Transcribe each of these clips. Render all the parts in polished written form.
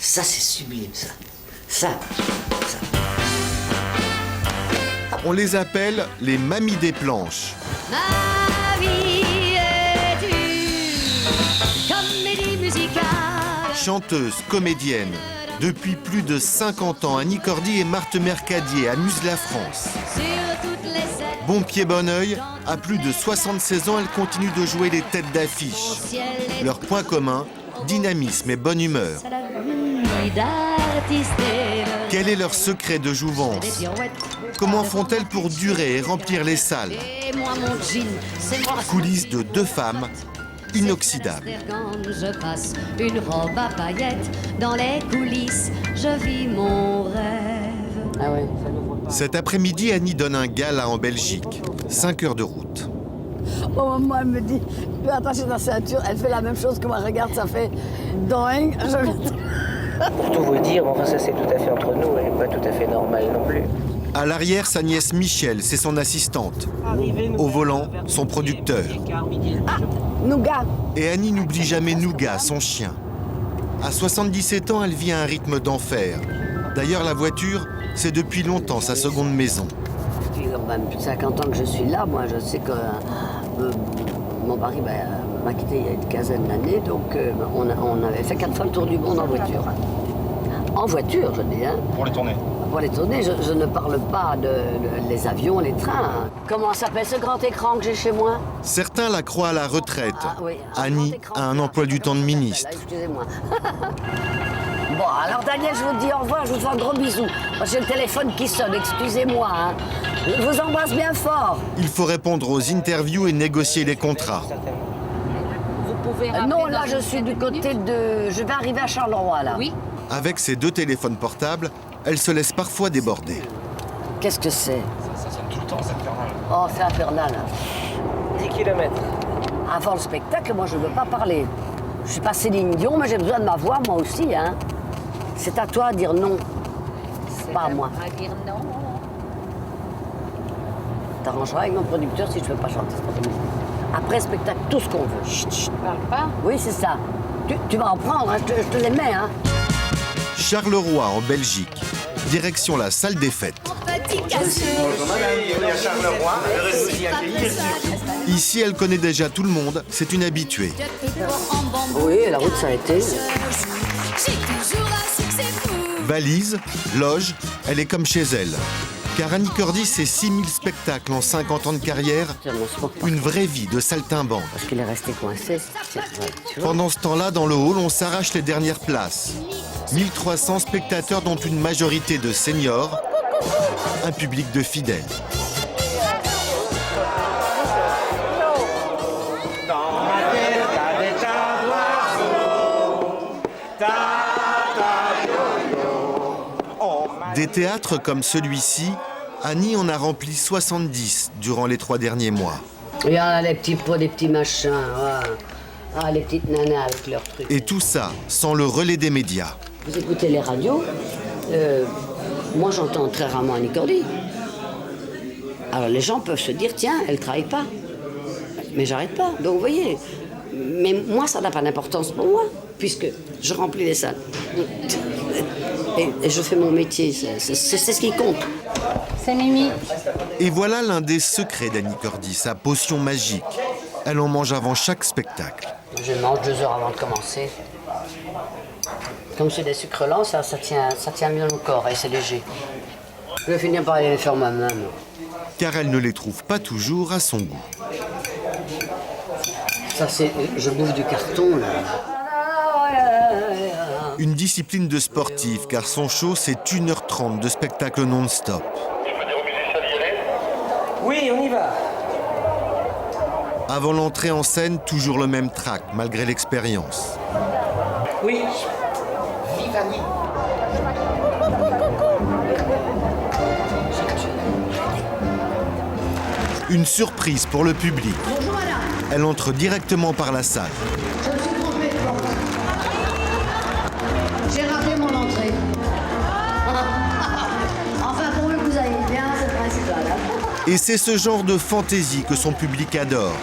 Ça, c'est sublime, ça. Ça. On les appelle les mamies des planches. Ma vie est une comédie musicale. Chanteuse, comédienne. Depuis plus de 50 ans, Annie Cordy et Marthe Mercadier amusent la France. Sur toutes les scènes, Bon pied, bon oeil, à plus de 76 ans, elles continuent de jouer les têtes d'affiche. ciel est Leur point commun, dynamisme et bonne humeur. à la vie d'artiste et de Quel est leur secret de jouvence? pirouettes. Comment font-elles pour durer et remplir les salles? Et moi, mon jean, c'est moi. Coulisses de deux femmes inoxydables. Quand je passe une robe à paillettes dans les coulisses, je vis mon rêve. Ah ouais. Cet après-midi, Annie donne un gala en Belgique. 5 heures de route. Au moment où elle me dit, fais attention à ta ceinture, elle fait la même chose que moi. Regarde, ça fait doing. Pour tout vous dire, enfin ça c'est tout à fait entre nous et pas tout à fait normal non plus. À l'arrière, sa nièce Michel, c'est son assistante. Au volant, son producteur. Nougat. Et Annie n'oublie jamais Nougat, son chien. À 77 ans, elle vit à un rythme d'enfer. D'ailleurs, la voiture, c'est depuis longtemps sa seconde maison. Depuis plus de 50 ans que je suis là, moi je sais que mon mari m'a quitté il y a une quinzaine d'années, donc on avait fait 4 fois le tour du monde en voiture. En voiture, je dis. Hein. Pour les tourner. Pour les tournées, je ne parle pas les avions, les trains. Comment s'appelle ce grand écran que j'ai chez moi? Certains la croient à la retraite. Ah, oui, un Annie grand écran. a un emploi du temps de ministre. Là, excusez-moi. Bon, alors Daniel, je vous dis au revoir, je vous fais un gros bisou. J'ai le téléphone qui sonne, excusez-moi. Hein. Je vous embrasse bien fort. Il faut répondre aux interviews et négocier les contrats. Vous pouvez Non, là, je suis du côté de... Je vais arriver à Charleroi, là. Oui. Avec ses 2 téléphones portables, elle se laisse parfois déborder. Qu'est-ce que c'est? Ça sonne tout le temps, c'est infernal. Oh, c'est infernal. 10 km. Avant le spectacle, moi, je ne veux pas parler. Je suis pas Céline Dion, mais j'ai besoin de ma voix, moi aussi. Hein. C'est à toi de dire non, pas à moi. À dire non. T'arrangeras avec mon producteur si je ne veux pas chanter cet après-midi. Après le spectacle, tout ce qu'on veut. Chut, chut. Parle pas. Oui, c'est ça. Tu vas en prendre, hein, je te les mets. Hein. Charleroi, en Belgique. Direction la salle des fêtes. Bonjour madame, bienvenue à Charleroi, heureux de vous y accueillir. Ici, elle connaît déjà tout le monde. C'est une habituée. Oui, la route, ça a été. J'ai toujours un succès fou. Valise, loge, elle est comme chez elle. Car Annie Cordy, c'est 6000 spectacles en 50 ans de carrière. Tiens, on se moque pas, Une vraie vie de saltimbanque. parce qu'il est resté coincé. Tiens, ouais, tu vois. Pendant ce temps-là, dans le hall, on s'arrache les dernières places. 1300 spectateurs, dont une majorité de seniors. Un public de fidèles. Des théâtres comme celui-ci, Annie en a rempli 70 durant les 3 derniers mois. Il y en a les petits pots, des petits machins. Ouais. Ah, les petites nanas avec leurs trucs. Et tout ça sans le relais des médias. Vous écoutez les radios, moi j'entends très rarement Annie Cordy. Alors les gens peuvent se dire, tiens, elle travaille pas. Mais j'arrête pas, donc vous voyez. Mais moi, ça n'a pas d'importance pour moi, puisque je remplis les salles. Et je fais mon métier, c'est ce qui compte. C'est Mimi. Et voilà l'un des secrets d'Annie Cordy, sa potion magique. Elle en mange avant chaque spectacle. Je mange 2 heures avant de commencer. Comme c'est des sucres lents, ça tient mieux au corps et c'est léger. Je vais finir par aller les faire moi-même. Car elle ne les trouve pas toujours à son goût. Ça, c'est... Je bouffe du carton, là. Une discipline de sportif, car son show, c'est 1h30 de spectacle non-stop. Oui, on y va. Avant l'entrée en scène, toujours le même trac, malgré l'expérience. Oui. Une surprise pour le public. Elle entre directement par la salle. J'ai raté mon entrée. Enfin, pour que vous allez bien, c'est le principal. Et c'est ce genre de fantaisie que son public adore.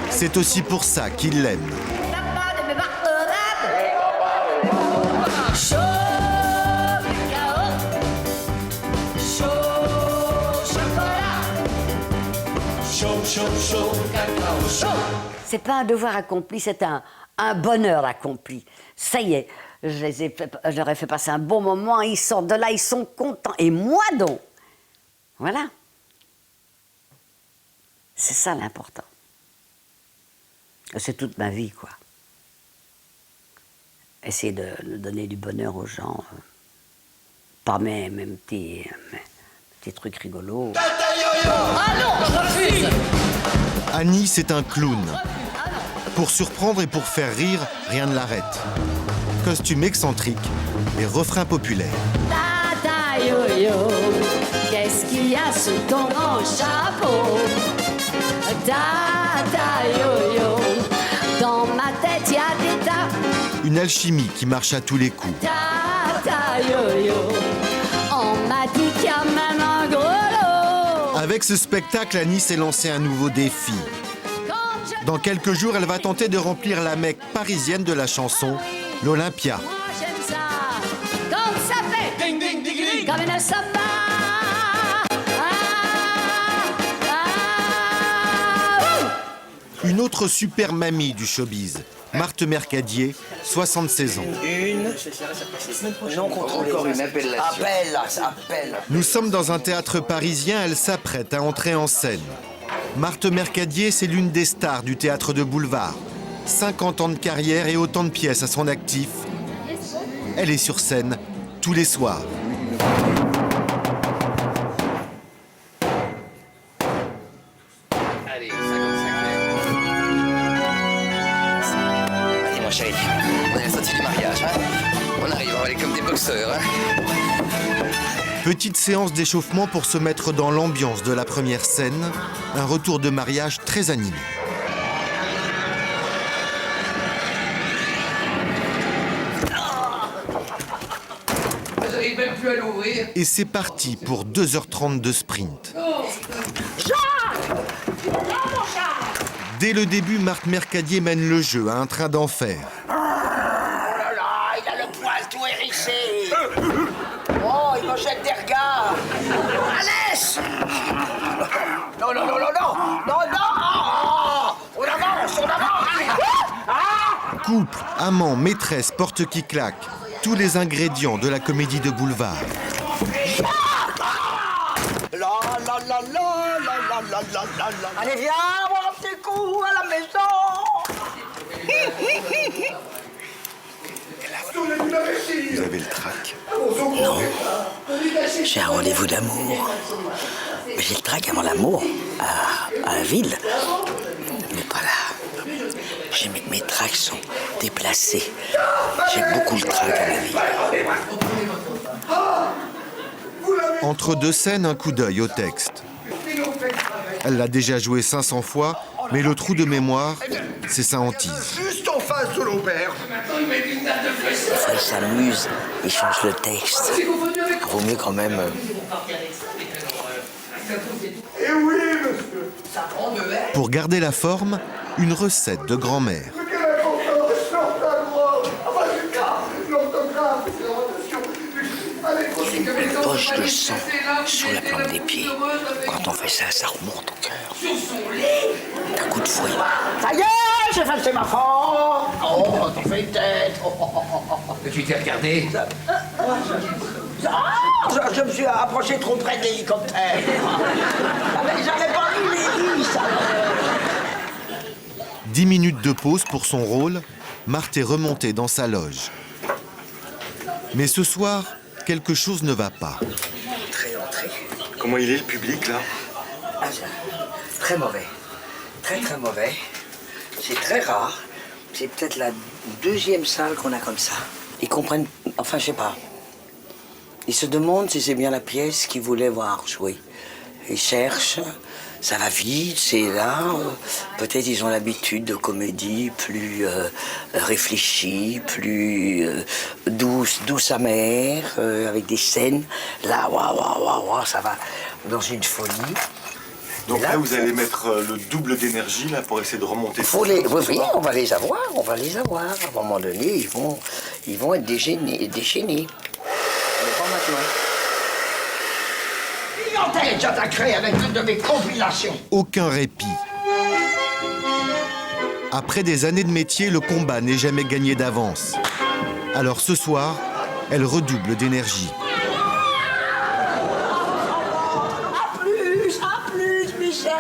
C'est aussi pour ça qu'il l'aime. Show C'est pas un devoir accompli, c'est un bonheur accompli. Ça y est, je leur ai fait passer un bon moment, ils sortent de là, ils sont contents. Et moi donc, voilà. C'est ça l'important. C'est toute ma vie, quoi. Essayer de donner du bonheur aux gens, par mes petits trucs rigolos. Ah non, je refuse. Annie, c'est un clown. Pour surprendre et pour faire rire, rien ne l'arrête. Costume excentrique et refrain populaire. Tata yo-yo, qu'est-ce qu'il y a sous ton grand chapeau? Tata yo-yo, dans ma tête il y a des tas. Une alchimie qui marche à tous les coups. Tata yo-yo, on m'a dit qu'il y a même un gros lot. Avec ce spectacle, Annie s'est lancé un nouveau défi. Dans quelques jours, elle va tenter de remplir la Mecque parisienne de la chanson, l'Olympia. Moi j'aime ça, comme ça fait, ding ding ding ding, comme une samba. Une autre super mamie du showbiz, Marthe Mercadier, 76 ans. Encore une appellation. Appelle. Nous sommes dans un théâtre parisien, elle s'apprête à entrer en scène. Marthe Mercadier, c'est l'une des stars du théâtre de boulevard. 50 ans de carrière et autant de pièces à son actif. Elle est sur scène tous les soirs. Allez, 55. Allez, mon chéri, on est à la sortie du mariage, hein. On arrive, on va aller comme des boxeurs, hein. Petite séance d'échauffement pour se mettre dans l'ambiance de la première scène. Un retour de mariage très animé. J'arrive même plus à l'ouvrir. Et c'est parti pour 2h30 de sprint. Dès le début, Marthe Mercadier mène le jeu à un train d'enfer. Oh là là, il a le poil tout hérissé. Oh, il me jette des regards. Laisse. Non, non, non, non, non, non, non. On avance, on avance. Couple, amant, maîtresse, porte qui claque. Tous les ingrédients de la comédie de boulevard. La la la la la la la la la. Allez, viens, voir un petit coup à la maison. Vous avez le trac? Non, j'ai un rendez-vous d'amour. J'ai le trac avant l'amour, à la ville. Mais pas là. Mes tracs sont déplacés. J'ai beaucoup le trac à la ville. Entre deux scènes, un coup d'œil au texte. Elle l'a déjà joué 500 fois, mais le trou de mémoire, c'est sa hantise. Juste en face de l'auberge. Des fois, ils s'amusent, ils changent le texte. Vaut mieux quand même. Eh oui, monsieur. Pour garder la forme, une recette de grand-mère. Quelle importance, l'orthographe. Enfin, l'orthographe, c'est la rotation. Allez, Une poche de sang sur la plante des pieds. Quand on fait ça, ça remonte au cœur. Un coup de fouet. Ça y est, j'ai fait ma forme. Oh, tu fais une tête. Tu t'es regardé? Je me suis approché trop près de l'hélicoptère. Ah, mais j'avais pas vu l'hélice. 10 minutes de pause pour son rôle, Marthe est remontée dans sa loge. Mais ce soir, quelque chose ne va pas. Entrée. Comment il est, le public, là? Très mauvais. Très très mauvais. C'est très rare. C'est peut-être la deuxième salle qu'on a comme ça. Ils comprennent... Enfin, je sais pas. Ils se demandent si c'est bien la pièce qu'ils voulaient voir jouer. Ils cherchent, ça va vite, c'est là. Peut-être ils ont l'habitude de comédies plus réfléchies, plus douce amère, avec des scènes. Là, waouh, ça va dans une folie. Donc là, vous allez mettre le double d'énergie, là, pour essayer de remonter. Oui, on va les avoir. À un moment donné, ils vont être déchaînés. Mais pas maintenant. clientèle, j'attaquerai avec une de mes compilations. Aucun répit. Après des années de métier, le combat n'est jamais gagné d'avance. Alors ce soir, elle redouble d'énergie. À plus, Michel.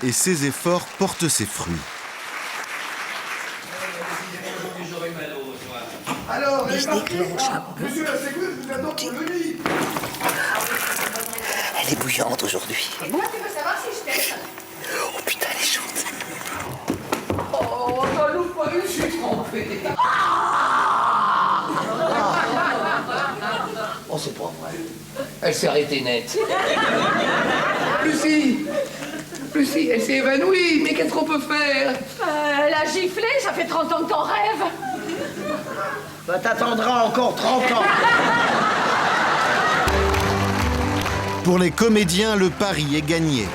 Et ses efforts portent ses fruits. Alors, les martyrs, monsieur la sécurité, vous attend pour le lit. Elle est bouillante aujourd'hui. Moi, tu veux savoir si je t'aime? Oh putain, elle est chaude. Oh, t'en loupe pas une, je suis trompée. Oh, c'est pas vrai. Elle s'est arrêtée net. Lucie, elle s'est évanouie, mais qu'est-ce qu'on peut faire? Elle a giflé, ça fait 30 ans que t'en rêves. Bah, t'attendras encore 30 ans. Pour les comédiens, le pari est gagné.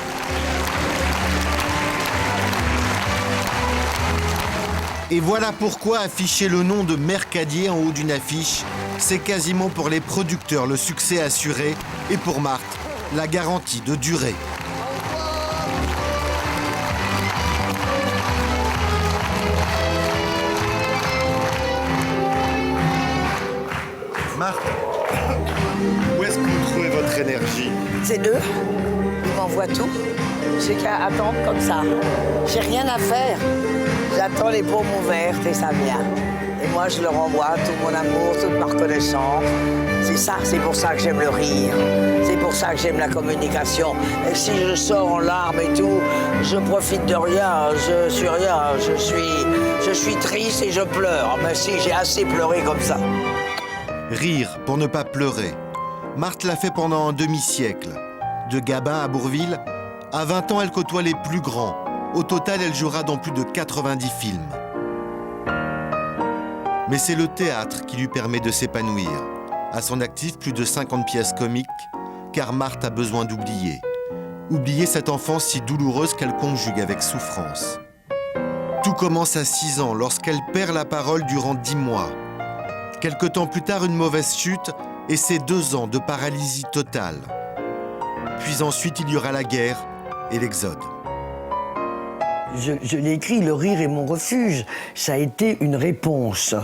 Et voilà pourquoi afficher le nom de Mercadier en haut d'une affiche, c'est quasiment pour les producteurs le succès assuré et pour Marthe, la garantie de durée. Marthe, où est-ce que vous trouvez votre énergie? C'est deux. Ils m'envoient tout. J'ai qu'à attendre comme ça. J'ai rien à faire. J'attends les paumes ouvertes et ça vient. Et moi, je leur envoie tout mon amour, toute ma reconnaissance. C'est ça, c'est pour ça que j'aime le rire. C'est pour ça que j'aime la communication. Et si je sors en larmes et tout, je profite de rien. Je suis rien. Je suis triste et je pleure. Mais si, j'ai assez pleuré comme ça. Rire pour ne pas pleurer. Marthe l'a fait pendant un demi-siècle. De Gabin à Bourvil, à 20 ans, elle côtoie les plus grands. Au total, elle jouera dans plus de 90 films. Mais c'est le théâtre qui lui permet de s'épanouir. À son actif, plus de 50 pièces comiques, car Marthe a besoin d'oublier. Oublier cette enfance si douloureuse qu'elle conjugue avec souffrance. Tout commence à 6 ans, lorsqu'elle perd la parole durant 10 mois. Quelque temps plus tard, une mauvaise chute et c'est 2 ans de paralysie totale. Puis ensuite, il y aura la guerre et l'exode. Je l'ai écrit, le rire est mon refuge. Ça a été une réponse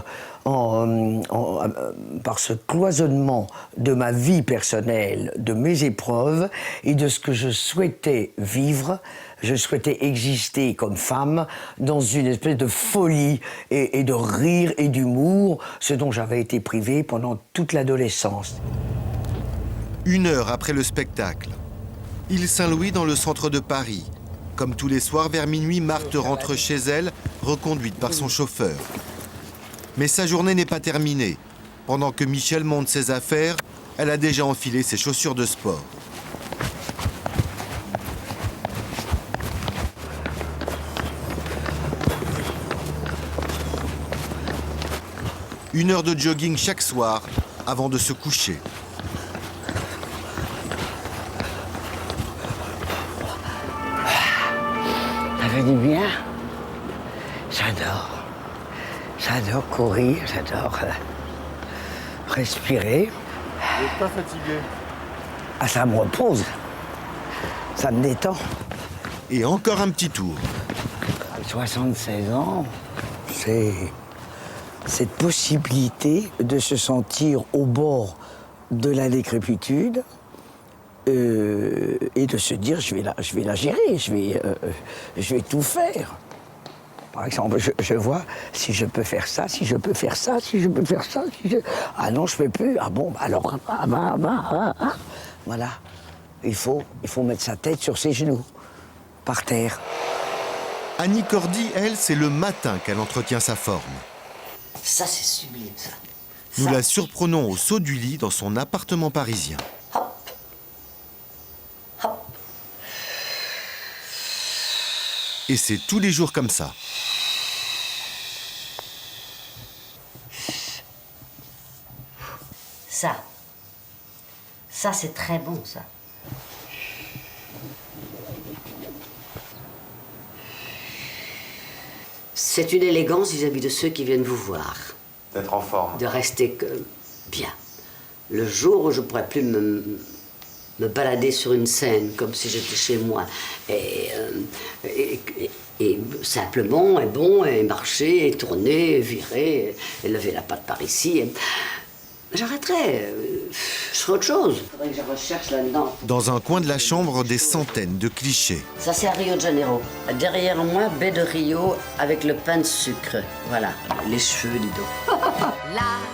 par ce cloisonnement de ma vie personnelle, de mes épreuves et de ce que je souhaitais vivre. Je souhaitais exister comme femme dans une espèce de folie et de rire et d'humour, ce dont j'avais été privée pendant toute l'adolescence. 1 heure après le spectacle, Île Saint-Louis dans le centre de Paris. Comme tous les soirs, vers minuit, Marthe rentre chez elle, reconduite par son chauffeur. Mais sa journée n'est pas terminée. Pendant que Michel monte ses affaires, elle a déjà enfilé ses chaussures de sport. Une heure de jogging chaque soir avant de se coucher. Ça fait du bien. J'adore. J'adore courir, j'adore respirer. Vous n'êtes pas fatigué? Ah, ça me repose. Ça me détend. Et encore un petit tour. 76 ans, c'est cette possibilité de se sentir au bord de la décrépitude et de se dire je vais la gérer, je vais tout faire. Par exemple, je vois si je peux faire ça, si je peux faire ça, si je peux faire ça. Ah non, je peux plus. Ah bon, alors, voilà. Il faut mettre sa tête sur ses genoux, par terre. Annie Cordy, elle, c'est le matin qu'elle entretient sa forme. Ça, c'est sublime, ça. Nous Ça. la surprenons au saut du lit dans son appartement parisien. Hop. Hop. Et c'est tous les jours comme ça. Ça, c'est très bon, ça. C'est une élégance vis-à-vis de ceux qui viennent vous voir. D'être en forme. De rester bien. le jour où je ne pourrais plus me balader sur une scène comme si j'étais chez moi et simplement et marcher et tourner, et virer et lever la patte par ici, j'arrêterais, je ferais autre chose. Il faudrait que je recherche là-dedans. Dans un coin de la chambre, des centaines de clichés. Ça, c'est à Rio de Janeiro. Derrière moi, baie de Rio avec le pain de sucre. Voilà, les cheveux, dis donc.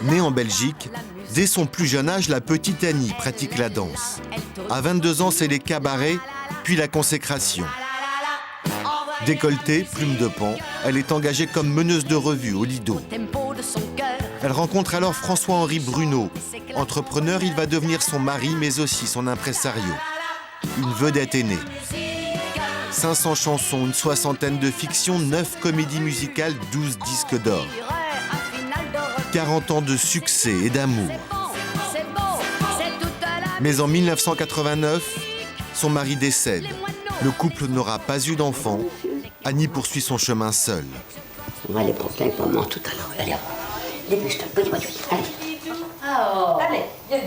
Née en Belgique, dès son plus jeune âge, la petite Annie pratique la danse. À 22 ans, c'est les cabarets, puis la consécration. Décolletée, plume de pan, elle est engagée comme meneuse de revue au Lido. Elle rencontre alors François-Henri Bruno. Entrepreneur, il va devenir son mari, mais aussi son impresario. Une vedette est née. 500 chansons, une soixantaine de fictions, 9 comédies musicales, 12 disques d'or. 40 ans de succès et d'amour. Mais en 1989, son mari décède. Le couple n'aura pas eu d'enfant. Annie poursuit son chemin seule. On va aller prendre plein pour moi tout à l'heure. Allez, dépêche-toi, allez. Allez, viens.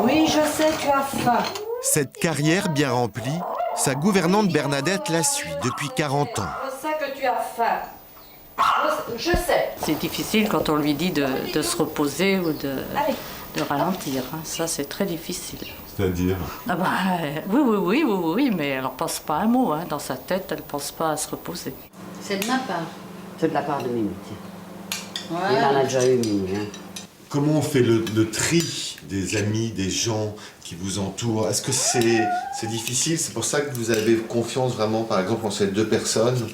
Oui, je sais, tu as faim. Cette carrière bien remplie, sa gouvernante Bernadette la suit depuis 40 ans. Je sais que tu as faim. Je sais. C'est difficile quand on lui dit de se reposer ou de ralentir. Hein. Ça, c'est très difficile. C'est-à-dire oui, mais elle n'en pense pas un mot. Hein. Dans sa tête, elle ne pense pas à se reposer. C'est de ma part. C'est de la part de Mimi. Ouais. Il en a déjà eu, Mimi. Hein. comment on fait le tri des amis, des gens qui vous entourent? Est-ce que c'est difficile? C'est pour ça que vous avez confiance vraiment, par exemple, en ces deux personnes?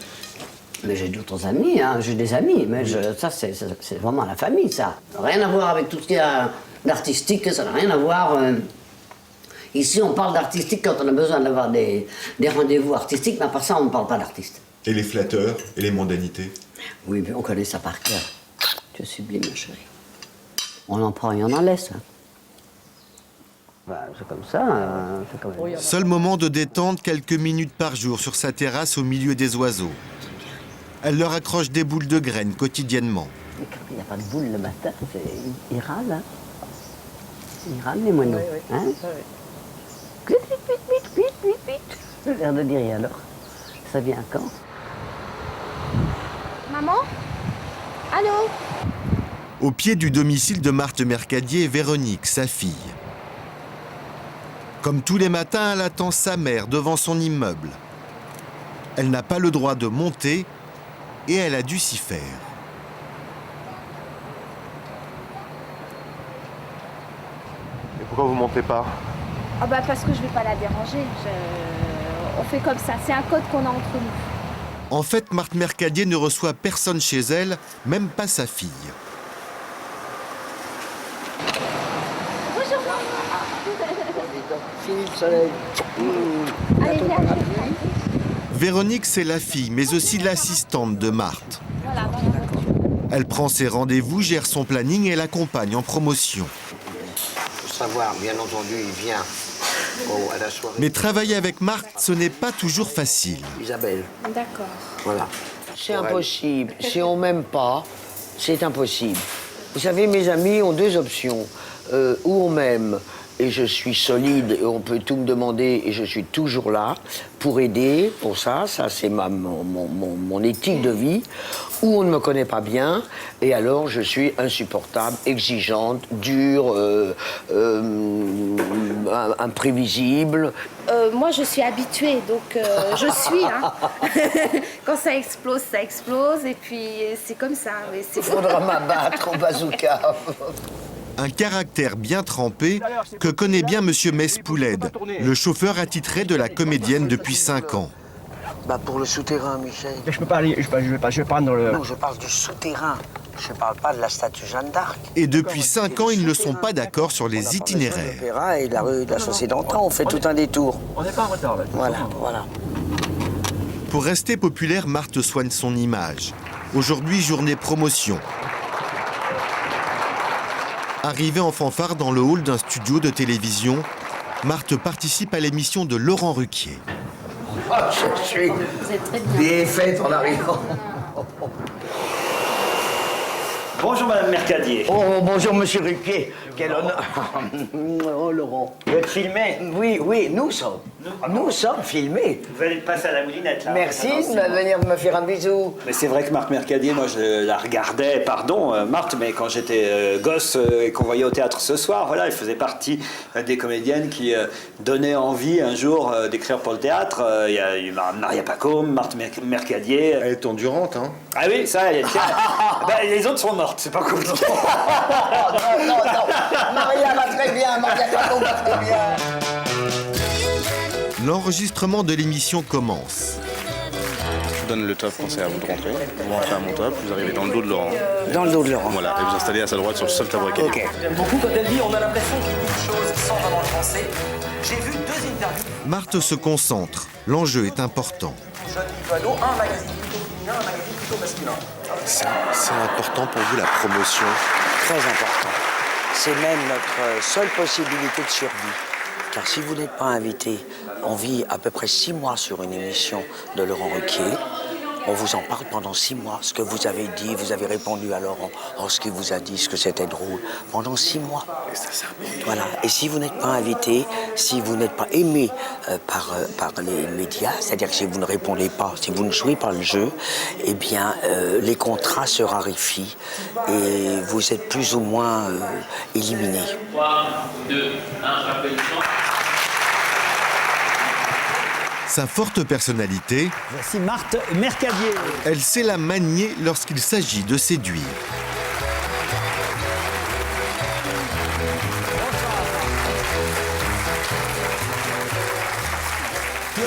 Mais j'ai d'autres amis, hein. J'ai des amis, mais ça c'est vraiment la famille, ça. Rien à voir avec tout ce qui est d'artistique, ça n'a rien à voir. Ici, on parle d'artistique quand on a besoin d'avoir des rendez-vous artistiques, mais à part ça, on ne parle pas d'artistes. Et les flatteurs et les mondanités? Oui, mais on connaît ça par cœur. Tu es sublime, ma chérie. On en prend et on en laisse. Hein. Bah, c'est comme ça. Seul moment de détente, quelques minutes par jour sur sa terrasse au milieu des oiseaux. Elle leur accroche des boules de graines quotidiennement. Il n'y a pas de boules le matin, ils râlent. Hein. Ils râlent les moineaux. Oui, oui. Hein? Oui. Vite. L'air de dire, et alors? Ça vient quand? Maman? Allô? Au pied du domicile de Marthe Mercadier, Véronique, sa fille. Comme tous les matins, elle attend sa mère devant son immeuble. Elle n'a pas le droit de monter et elle a dû s'y faire. Et pourquoi vous montez pas? Ah bah parce que je vais pas la déranger. On fait comme ça, c'est un code qu'on a entre nous. En fait, Marthe Mercadier ne reçoit personne chez elle, même pas sa fille. Bonjour. Fini le soleil. Allez, viens. Véronique, c'est la fille, mais aussi l'assistante de Marthe. Voilà. Elle prend ses rendez-vous, gère son planning et l'accompagne en promotion. Pour savoir, bien entendu, il vient à la soirée. Mais travailler avec Marthe, ce n'est pas toujours facile. Isabelle. D'accord. Voilà. C'est impossible. Si on m'aime pas, c'est impossible. Vous savez, mes amis ont deux options. Ou on m'aime et je suis solide et on peut tout me demander et je suis toujours là pour aider, pour ça c'est mon éthique de vie. Ou on ne me connaît pas bien et alors je suis insupportable, exigeante, dure, imprévisible. Moi, je suis habituée, donc je suis. Hein. Quand ça explose et puis c'est comme ça. Il faudra m'abattre au bazooka. Un caractère bien trempé que connaît bien Monsieur Mespouled, le chauffeur attitré de la comédienne depuis 5 ans. Bah pour le souterrain, Michel. Je peux pas aller, je parle dans le... Non, je parle du souterrain. Je parle pas de la statue Jeanne d'Arc. Et depuis 5 ans, ils ne sont pas d'accord sur les itinéraires. L'opéra et la rue de la Chaussée d'Antan, on fait tout un détour. On n'est pas en retard, là. Voilà. Pour rester populaire, Marthe soigne son image. Aujourd'hui, journée promotion. Arrivée en fanfare dans le hall d'un studio de télévision, Marthe participe à l'émission de Laurent Ruquier. Oh, je suis bien faite en arrivant. Bonjour Madame Mercadier. Oh, bonjour Monsieur Ruquier. Quel honneur. Oh, Laurent. Vous êtes filmé? Oui, nous sommes. Nous sommes filmés. Vous allez passer à la moulinette, là. Merci de venir me faire un bisou. Mais c'est vrai que Marthe Mercadier, moi je la regardais, pardon Marthe, mais quand j'étais gosse et qu'on voyait au théâtre ce soir, voilà, elle faisait partie des comédiennes qui donnaient envie un jour d'écrire pour le théâtre. Il y a eu Maria Pacôme, Marthe Mercadier. Elle est endurante, hein? Ah oui, ça, elle ben, les autres sont mortes, c'est pas compliqué. Non. Maria va très bien, Maria Pacôme va très bien. L'enregistrement de l'émission commence. Je vous donne le top quand c'est à vous de rentrer. Vous rentrez à mon top, vous arrivez dans le dos de Laurent. Dans le dos de Laurent. Voilà, et vous installez à sa droite sur le seul tabouret. Ok. J'aime beaucoup quand elle dit on a l'impression qu'il dit une chose sans vraiment le penser. J'ai vu 2 interviews. Marthe se concentre. L'enjeu est important. Jeune Ivano, un magazine plutôt féminin, un magazine plutôt masculin. C'est important pour vous la promotion? Très important. C'est même notre seule possibilité de survie. Car si vous n'êtes pas invité, on vit à peu près 6 mois sur une émission de Laurent Ruquier. On vous en parle pendant 6 mois. Ce que vous avez dit, vous avez répondu à Laurent. Ce qu'il vous a dit, ce que c'était drôle. Pendant 6 mois. Voilà. Et si vous n'êtes pas invité, si vous n'êtes pas aimé par les médias, c'est-à-dire que si vous ne répondez pas, si vous ne jouez pas le jeu, eh bien, les contrats se raréfient et vous êtes plus ou moins éliminé. 3, 2, 1, applaudissements. Sa forte personnalité, Voici Marthe Mercadier. elle sait la manier lorsqu'il s'agit de séduire.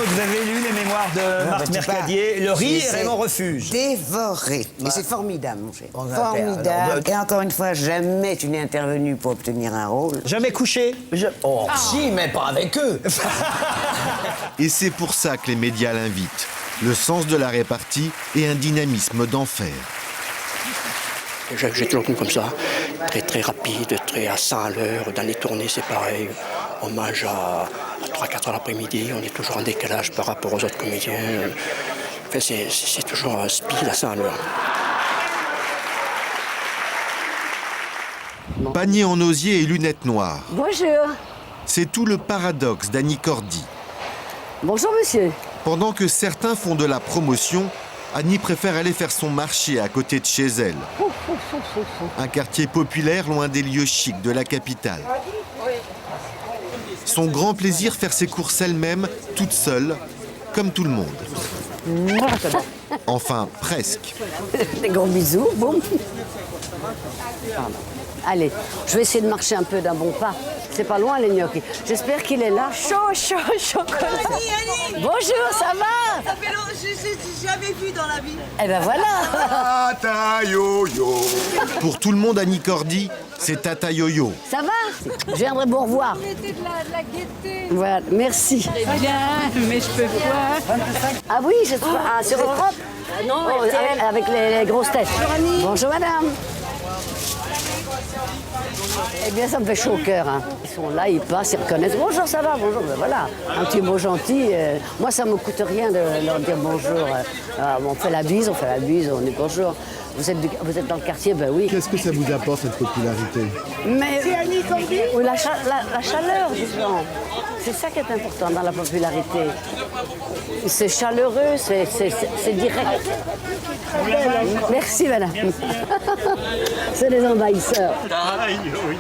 Vous avez lu les mémoires de Marthe Mercadier, Le rire est mon refuge. Dévoré. Mais c'est formidable, mon cher. Formidable. Alors, et encore une fois, jamais tu n'es intervenu pour obtenir un rôle. Jamais couché? Oh, si, mais pas avec eux. Et c'est pour ça que les médias l'invitent. Le sens de la répartie et un dynamisme d'enfer. J'ai toujours tenu comme ça, très rapide, très à 100 à l'heure. Dans les tournées, c'est pareil. Hommage à 3-4 heures l'après-midi, on est toujours en décalage par rapport aux autres comédiens. Enfin, c'est toujours un speed à 100 à l'heure. Panier en osier et lunettes noires. Bonjour. C'est tout le paradoxe d'Annie Cordy. Bonjour, monsieur. Pendant que certains font de la promotion, Annie préfère aller faire son marché à côté de chez elle. Un quartier populaire loin des lieux chics de la capitale. Son grand plaisir, faire ses courses elle-même, toute seule, comme tout le monde. Enfin, presque. Des gros bisous, boum. Allez, je vais essayer de marcher un peu d'un bon pas. C'est pas loin, les gnocchis. J'espère qu'il est là. Chaud. Bonjour, ça va? Ça fait longtemps, je jamais vu dans la vie. Eh ben voilà. Tata Yo-Yo. Pour tout le monde, Annie Cordy, c'est Tata Yo-Yo. Ça va? Je viendrai vous revoir. Mettez de la gaieté. Voilà, merci. C'est bien, mais je peux pas. Ah oui, je suis sur Europe. Non, avec les grosses têtes. Bonjour, Annie. Bonjour, madame. Eh bien, ça me fait chaud au cœur. Hein. Ils sont là, ils passent, ils reconnaissent. Bonjour, ça va? Bonjour, ben voilà. Un petit mot gentil. Moi, ça ne me coûte rien de leur dire bonjour. On fait la bise, on dit bonjour. Vous êtes dans le quartier? Ben oui. Qu'est-ce que ça vous apporte, cette popularité? Mais oui, la chaleur, disons. C'est ça qui est important dans la popularité. C'est chaleureux, c'est direct. Merci, madame. C'est les envahisseurs.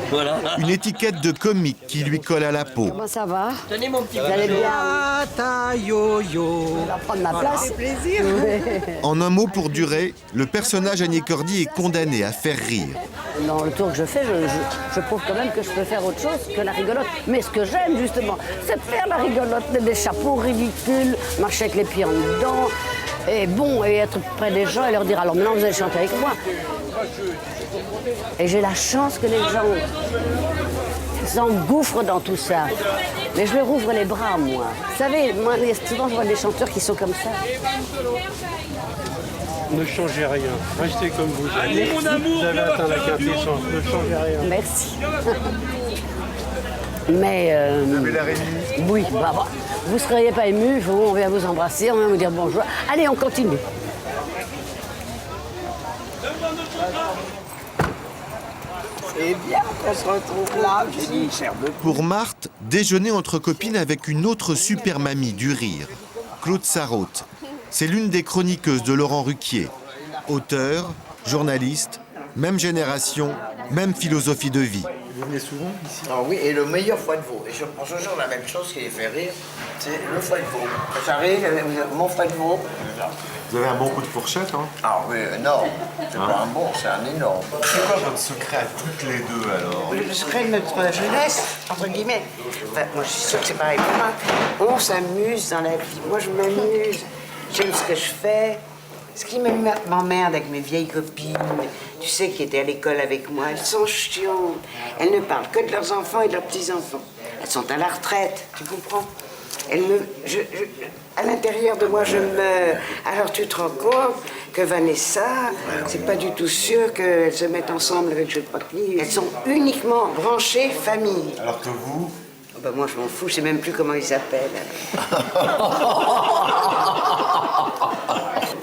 Voilà. Une étiquette de comique qui lui colle à la peau. Comment ça va? Tenez mon petit. Vous allez bien? Tata yo-yo. Je vais prendre ma place. Ça fait plaisir. En un mot pour durer, le personnage Annie Cordy est condamné à faire rire. Dans le tour que je fais, je prouve quand même que je peux faire autre chose que la rigolote. Mais ce que j'aime, justement, c'est de faire la rigolote, des chapeaux ridicules, marcher avec les pieds en dedans, et bon, et être près des gens et leur dire, alors maintenant, vous allez chanter avec moi. Et j'ai la chance que les gens s'engouffrent dans tout ça. Mais je leur ouvre les bras, moi. Vous savez, moi, souvent, je vois des chanteurs qui sont comme ça. Ne changez rien, restez comme vous êtes. Allez, mon amour, vous avez atteint la quintessence, ne changez rien. Merci. Mais... Vous avez l'air ému. Oui, bah, vous ne seriez pas ému, on vient vous embrasser, on vient vous dire bonjour. Allez, on continue. C'est bien qu'on se retrouve là. J'ai dit, serve. Pour Marthe, déjeuner entre copines avec une autre super mamie du rire, Claude Sarraute. C'est l'une des chroniqueuses de Laurent Ruquier. Auteur, journaliste, même génération, même philosophie de vie. Vous venez souvent ici? Ah oui, et le meilleur foie de veau. Et je prends toujours la même chose qui les fait rire, c'est le foie de veau. J'arrive, mon foie de veau. Vous avez un bon coup de fourchette, hein? Ah oui, énorme. C'est pas un bon, c'est un énorme. C'est quoi votre secret à toutes les deux, alors? Le secret de notre jeunesse, entre guillemets. Enfin, moi, je suis sûre que c'est pareil pour moi. On s'amuse dans la vie. Moi, je m'amuse. J'aime ce que je fais. Ce qui m'emmerde avec mes vieilles copines, tu sais, qui étaient à l'école avec moi, elles sont chiantes. Elles ne parlent que de leurs enfants et de leurs petits-enfants. Elles sont à la retraite, tu comprends? À l'intérieur de moi, je meurs. Alors tu te rends compte que Vanessa, c'est pas du tout sûr qu'elles se mettent ensemble avec je sais pas qui. Elles sont uniquement branchées famille. Alors que vous? Ben moi, je m'en fous, je sais même plus comment ils s'appellent.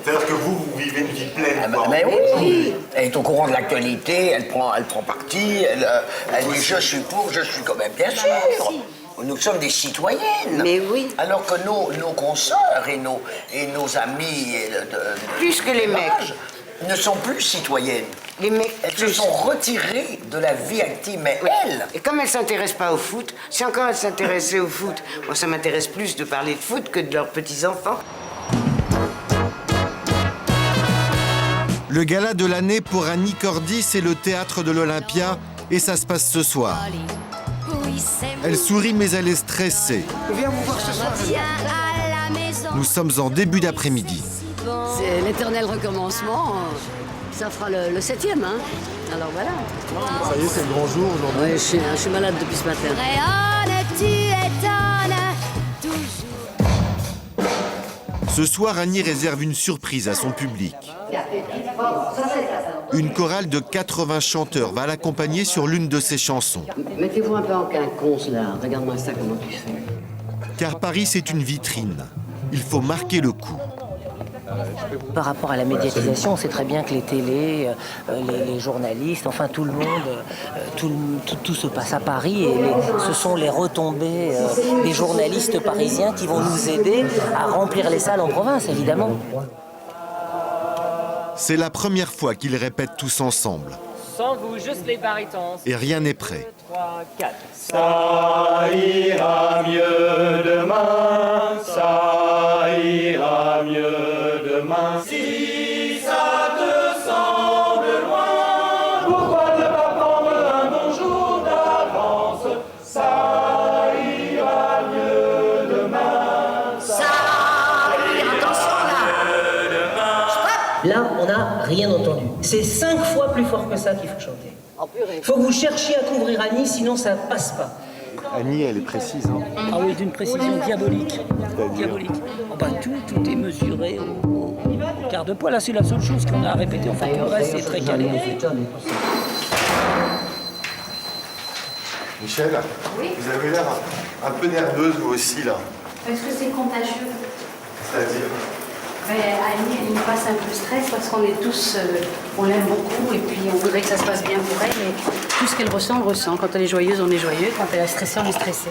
C'est-à-dire que vous vivez une vie pleine, quoi. Mais oui, elle est au courant de l'actualité, elle prend parti, elle dit je suis pour, je suis quand même, bien sûr. Nous sommes des citoyennes. Mais oui. Alors que nos consoeurs et nos amis... Plus que les mecs. Ne sont plus citoyennes. Les mecs, elles se sont retirées de la vie active, mais elles... Et comme elles ne s'intéressent pas au foot, si encore elles s'intéressaient au foot, moi ça m'intéresse plus de parler de foot que de leurs petits-enfants. Le gala de l'année pour Annie Cordy, c'est le théâtre de l'Olympia et ça se passe ce soir. Elle sourit mais elle est stressée. Viens vous voir ce soir. Nous sommes en début d'après-midi. C'est l'éternel recommencement. Ça fera le 7e, hein. Alors voilà. Ça y est, c'est le grand jour aujourd'hui. Oui, je suis malade depuis ce matin. Ce soir, Annie réserve une surprise à son public. Une chorale de 80 chanteurs va l'accompagner sur l'une de ses chansons. Mettez-vous un peu en quinconce, là. Regarde-moi ça, comment tu fais. Car Paris, c'est une vitrine. Il faut marquer le coup. Par rapport à la médiatisation, on sait très bien que les télés, les journalistes, enfin tout le monde, tout se passe à Paris et ce sont les retombées des journalistes parisiens qui vont nous aider à remplir les salles en province, évidemment. C'est la première fois qu'ils répètent tous ensemble. Sans vous, juste les barytons. Et rien n'est prêt. 3, 4. Ça ira mieux demain, ça ira mieux demain. Si ça te semble loin, pourquoi ne pas prendre un bon jour d'avance? Ça ira mieux demain. Ça ira, attention là. Là, on n'a rien entendu. C'est 5 fois plus fort que ça qu'il faut chanter. Il faut que vous cherchiez à couvrir Annie, sinon ça passe pas. Annie, elle est précise. Hein. Ah oui, d'une précision diabolique. Diabolique. Oh bah, tout est mesuré au quart de poids. Là, c'est la seule chose qu'on a à répéter. Enfin, tout le reste, c'est très calé. Michel, Oui. vous avez l'air un peu nerveuse, vous aussi, là. Est-ce que c'est contagieux? C'est-à-dire? Annie, elle nous passe un peu de stress parce qu'on est tous, on l'aime beaucoup et puis on voudrait que ça se passe bien pour elle. Et tout ce qu'elle ressent, on le ressent. Quand elle est joyeuse, on est joyeux. Quand elle est stressée, on est stressé.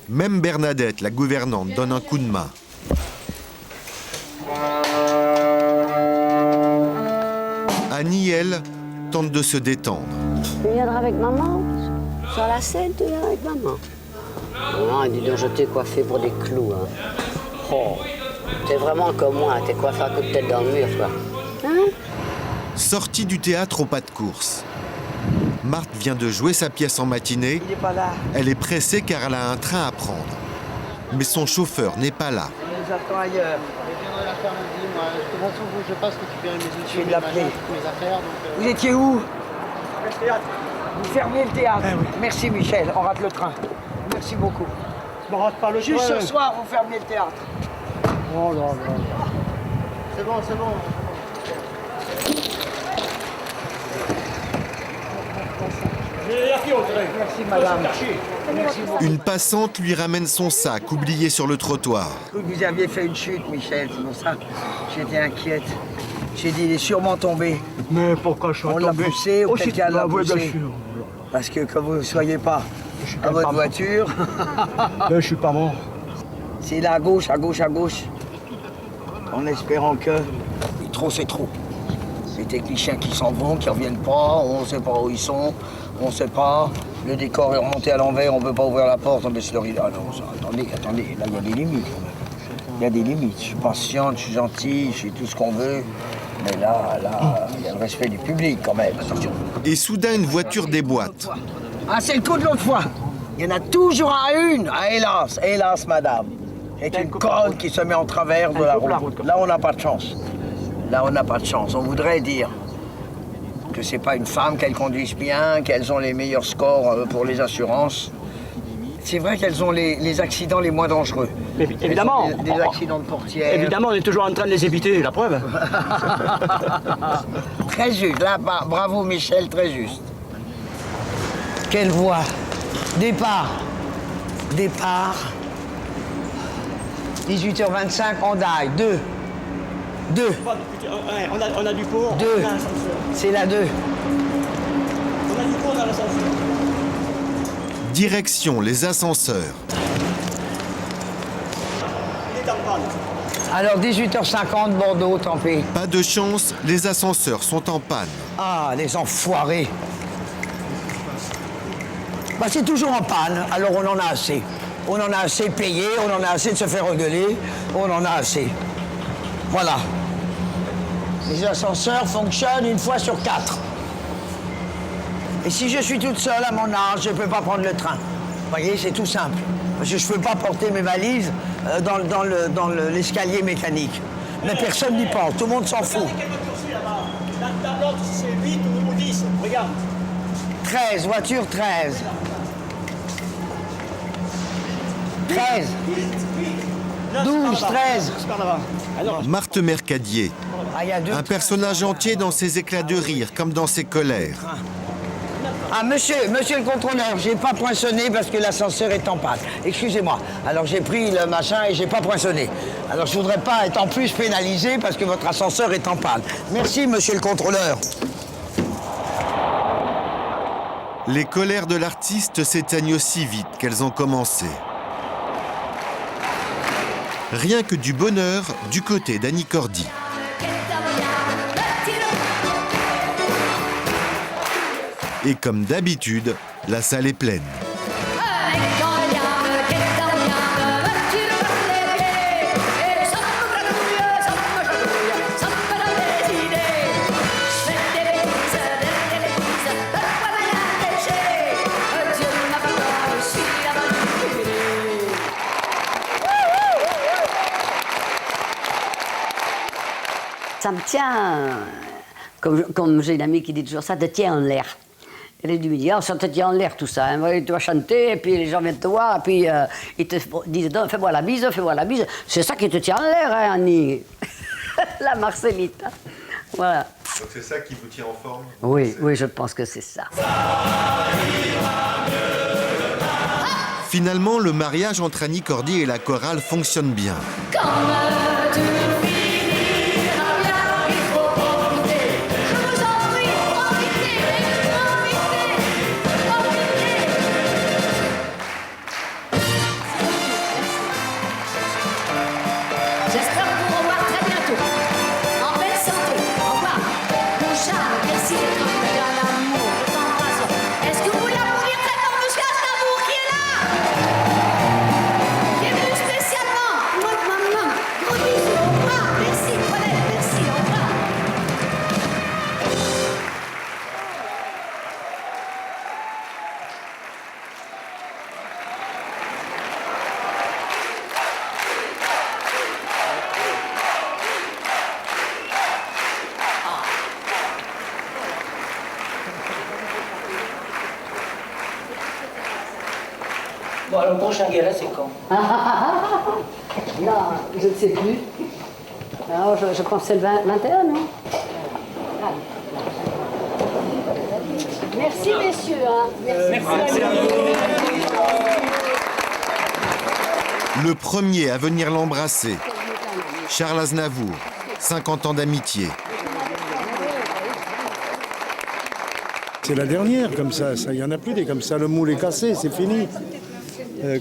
Même Bernadette, la gouvernante, donne un coup de main. Annie, elle, tente de se détendre. Tu viendras avec maman? Sur la scène, tu viendras avec maman? Non, dis donc, je t'ai coiffé pour des clous. Hein. Oh, t'es vraiment comme moi, t'es coiffé à coup de tête dans le mur, quoi. Hein? Sortie du théâtre au pas de course. Marthe vient de jouer sa pièce en matinée. Il est pas là. Elle est pressée car elle a un train à prendre. Mais son chauffeur n'est pas là. Il nous attend ailleurs. Je viendrai l'après-midi, moi. De toute façon, je passe récupérer mes outils, Je vais l'appeler. mes affaires. Donc, Vous étiez où? Le théâtre. Vous fermez le théâtre. Oui. Merci Michel, on rate le train. Merci beaucoup. je ne rate pas le Juste train. ce soir, vous fermez le théâtre. Oh là là. C'est bon, c'est bon. Merci madame. Merci beaucoup. Une passante lui ramène son sac oublié sur le trottoir. Vous aviez fait une chute, Michel, c'est pour ça. J'étais inquiète. J'ai dit, il est sûrement tombé. Mais pourquoi je suis On l'a tombé? poussé ou Oh, quelqu'un l'a oui, bien poussé? sûr. Parce que quand vous ne soyez pas à votre voiture... Je suis pas mort. C'est là à gauche, à gauche, à gauche. En espérant que... Trop, c'est trop. Les techniciens qui s'en vont, qui ne reviennent pas, on ne sait pas où ils sont, on ne sait pas. Le décor est remonté à l'envers, on ne peut pas ouvrir la porte, on baisse le rideau. Ah non, ça, attendez, là il y a des limites. Il y a des limites. Je suis patiente, je suis gentil, je suis tout ce qu'on veut. Mais là, il y a le respect du public quand même, attention. Et soudain, une voiture déboîte. Ah, c'est le coup de l'autre fois. Il y en a toujours une. Ah, hélas, madame. C'est une conne qui se met en travers de la route. Là, on n'a pas de chance. Là, on n'a pas de chance. On voudrait dire que c'est pas une femme, qu'elles conduisent bien, qu'elles ont les meilleurs scores pour les assurances. C'est vrai qu'elles ont les accidents les moins dangereux. Mais évidemment. Des accidents de portière. Évidemment, on est toujours en train de les éviter, la preuve. Très juste. Là, bravo Michel, très juste. Quelle voie? Départ. 18h25, on die. 2. On a du cours. 2. C'est la 2. On a du cours dans l'ascenseur. Direction les ascenseurs. Il est en panne. Alors 18h50, Bordeaux, tant pis. Pas de chance, les ascenseurs sont en panne. Ah, les enfoirés. Bah, c'est toujours en panne, alors on en a assez. On en a assez payé, on en a assez de se faire engueuler, on en a assez. Voilà. Les ascenseurs fonctionnent 1 fois sur 4. Et si je suis toute seule à mon âge, je ne peux pas prendre le train. Vous voyez, c'est tout simple. Parce que je ne peux pas porter mes valises dans l'escalier mécanique. Mais personne n'y pense, tout le monde s'en fout. Dans l'autre, c'est 8 ou 10, regarde. 13, voiture 13. 13. 12, 13. Marthe Mercadier. Un personnage entier dans ses éclats de rire comme dans ses colères. Ah, monsieur le contrôleur, j'ai pas poinçonné parce que l'ascenseur est en panne. Excusez-moi. Alors j'ai pris le machin et j'ai pas poinçonné. Alors je voudrais pas être en plus pénalisé parce que votre ascenseur est en panne. Merci, monsieur le contrôleur. Les colères de l'artiste s'éteignent aussi vite qu'elles ont commencé. Rien que du bonheur du côté d'Annie Cordy. Et comme d'habitude, la salle est pleine. Ça me tient, comme j'ai une amie qui dit toujours ça, te tient en l'air. Elle lui dit, oh, ça te tient en l'air tout ça, hein. Tu vas chanter, et puis les gens viennent te voir, et puis ils te disent, fais-moi la bise, fais-moi la bise. C'est ça qui te tient en l'air, hein, Annie. La Marcellite. Voilà. Donc c'est ça qui vous tient en forme? Oui, je pense que c'est ça. Finalement, le mariage entre Annie Cordy et la chorale fonctionne bien. J'espère vous revoir très bientôt. En belle santé. Au revoir. Mon charme, merci d'être venu à l'amour. Je t'embrasse. Est-ce que vous voulez applaudir très fort monsieur Aznavour qui est là? Qui est venu spécialement. Maman. Gros bisous. Au revoir. Merci, Paulette. Merci. Au revoir. Bon, alors, le prochain gala, c'est quand? Non, je ne sais plus. Alors, je pense que c'est le 21, non? Merci, messieurs. Hein. Merci. Le premier à venir l'embrasser, Charles Aznavour, 50 ans d'amitié. C'est la dernière comme ça, il n'y en a plus des comme ça. Le moule est cassé, c'est fini.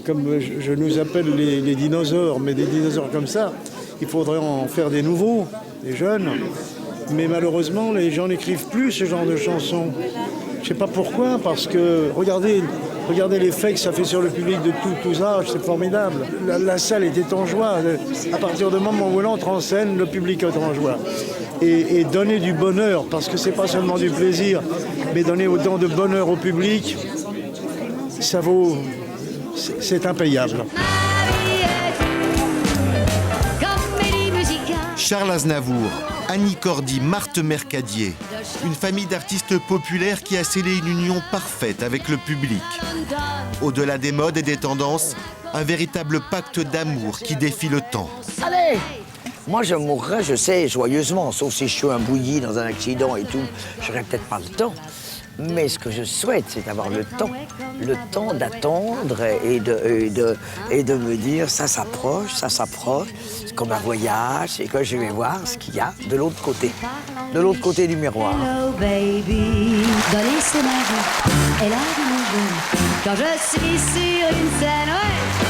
Comme je nous appelle les dinosaures, mais des dinosaures comme ça, il faudrait en faire des nouveaux, des jeunes. Mais malheureusement, les gens n'écrivent plus ce genre de chansons. Je ne sais pas pourquoi, parce que regardez l'effet que ça fait sur le public de tous âges, c'est formidable. La salle était en joie. À partir du moment où l'on entre en scène, le public est en joie. Et donner du bonheur, parce que c'est pas seulement du plaisir, mais donner autant de bonheur au public, ça vaut... c'est impayable. Charles Aznavour, Annie Cordy, Marthe Mercadier. Une famille d'artistes populaires qui a scellé une union parfaite avec le public. Au-delà des modes et des tendances, un véritable pacte d'amour qui défie le temps. Allez! Moi, je mourrais, je sais, joyeusement, sauf si je suis un bouilli dans un accident et tout. J'aurais peut-être pas le temps. Mais ce que je souhaite, c'est d'avoir le temps d'attendre et de me dire ça s'approche, c'est comme un voyage, et que je vais voir ce qu'il y a de l'autre côté du miroir. Hello baby, Dolly c'est ma vie, elle a du mon jeu. Quand je suis sur une scène, ouais.